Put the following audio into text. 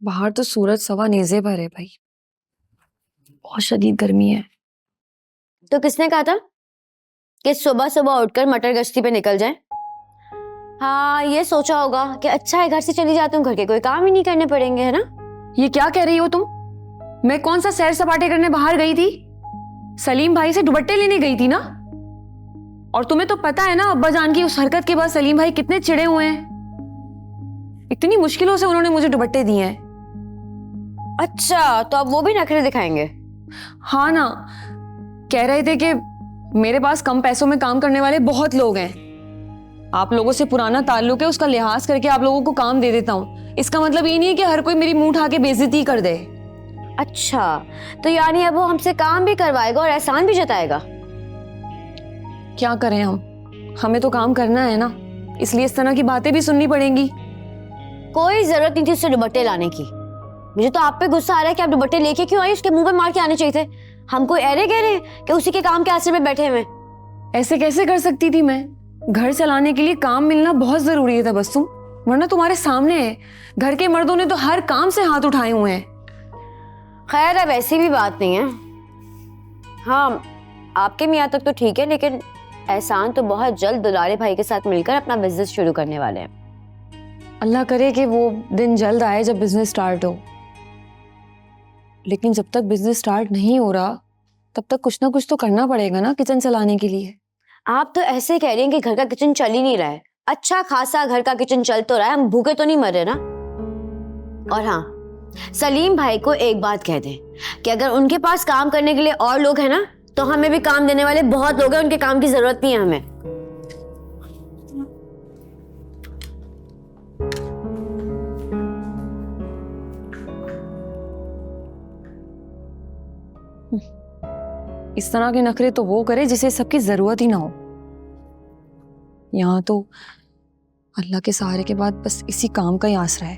बाहर तो सूरज सवा नेज़े पर है भाई, बहुत शदीद गर्मी है। तो किसने कहा था कि सुबह सुबह उठकर मटर गश्ती पे निकल जाएं? हाँ, ये सोचा होगा कि अच्छा है घर से चली जाती हूँ, घर के कोई काम ही नहीं करने पड़ेंगे, है ना? ये क्या कह रही हो तुम? मैं कौन सा सैर सपाटे करने बाहर गई थी? सलीम भाई से दुपट्टे लेने गई थी ना। और तुम्हें तो पता है ना अब्बा जान की उस हरकत के बाद सलीम भाई कितने चिढ़े हुए हैं। इतनी मुश्किलों से उन्होंने मुझे दुपट्टे दिए हैं। अच्छा, तो अब वो भी नखरे दिखाएंगे? हाँ ना, कह रहे थे कि मेरे पास कम पैसों में काम करने वाले बहुत लोग हैं, आप लोगों से पुराना ताल्लुक है, उसका लिहाज करके आप लोगों को काम दे देता हूँ। इसका मतलब ये नहीं है कि हर कोई मेरी मुंह उठा के बेइज्जती कर दे। अच्छा, तो यानी अब वो हमसे काम भी करवाएगा और एहसान भी जताएगा? क्या करें हमें तो काम करना है ना, इसलिए इस तरह की बातें भी सुननी पड़ेंगी। कोई जरूरत नहीं थी उससे दुपट्टे लाने की। मुझे तो आप पे गुस्सा आ रहा है कि आप दुपट्टे लेके क्यों आई, उसके मुंह पे मार के आने चाहिए थे। हम कोई ऐरे कह रहे हैं कि उसी के काम के आश्रय में बैठे हुए? ऐसे कैसे कर सकती थी मैं? घर चलाने के लिए काम मिलना बहुत जरूरी है तबस्सुम, वरना तुम्हारे सामने है, घर के मर्दों ने तो हर काम से हाथ उठाए हुए हैं। खैर, अब ऐसी भी बात नहीं है। हाँ, आपके मियाँ तक तो ठीक है, लेकिन एहसान तो बहुत जल्द दुलारे भाई के साथ मिलकर अपना बिजनेस शुरू करने वाले हैं। अल्लाह करे कि वो दिन जल्द आए जब बिजनेस स्टार्ट हो, लेकिन जब तक बिजनेस स्टार्ट नहीं हो रहा तब तक कुछ ना कुछ तो करना पड़ेगा ना किचन चलाने के लिए। आप तो ऐसे कह रही हैं कि घर का किचन चल ही नहीं रहा है। अच्छा खासा घर का किचन चल तो रहा है, हम भूखे तो नहीं मर रहे ना। और हाँ, सलीम भाई को एक बात कह दें कि अगर उनके पास काम करने के लिए और लोग हैं ना, तो हमें भी काम देने वाले बहुत लोग हैं, उनके काम की जरूरत नहीं है हमें। इस तरह के नखरे तो वो करे जिसे सबकी जरूरत ही ना हो। यहाँ तो अल्लाह के सहारे के बाद बस इसी काम का ही आसरा है।